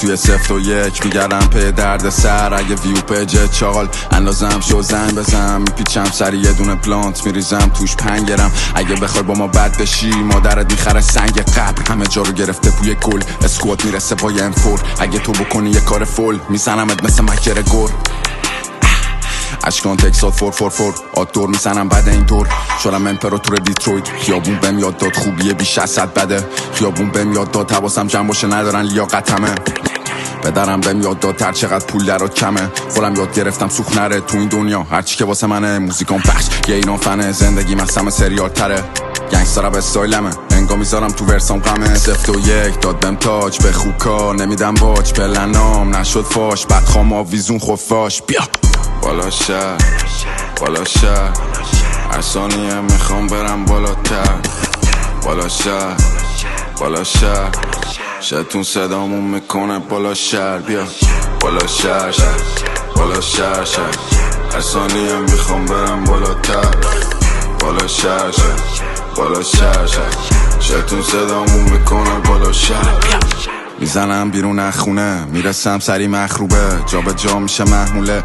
توی 0 و 1 میگردم په درد سر. اگه ویو پیج چال اندازم شو زنگ بزن، میپیچم سری یه دونه پلانت میریزم توش پنگرم. اگه بخوای با ما بد بشی مادرت میخره سنگ قبر. همه جا رو گرفته بوی گل، اسکوات میرسه پای انفور. اگه تو بکنی یه کار فول میزنمت مثل مکر گور. اشکان تکسات 444 آدور میزنم بعد اینطور. شدم امپراتور دیترویت، خیابون بهم یاد داد خوبیه بیش از 100 بده. خیابون بهم یاد داد حواسم جمع باشه ندارن لیاقتمه. پدرم بهم یاد داد هر چقدر پول درات کمه. خودم یاد گرفتم سوخت نره تو این دنیا، هرچی که واسه منه موزیکام پخش یه ایران فنه. زندگی مثل سریال تره، گنگستر به استایلمه، انگا میذارم تو ورسام غمه. 0 و 1 داد بهم تاج به خوب کار نمیدم باج. پلنام نشد فاش بدخوام آویزون خفاش. بیا بالا شهر بالا شهر، هر ثانیه میخوام برم بالاتر. بالا شهر بالا شهر، شتون صدامون میکنه بالا شهر. بیا بالا شهر بالا شهر، هر ثانیه میخوام برم بالاتر. بالا شهر بالا شهر، شتون صدامون میکنه بالا شهر. میزنم بیرون از خونه میرسم سری مخروبه، جا به جا میشه محموله.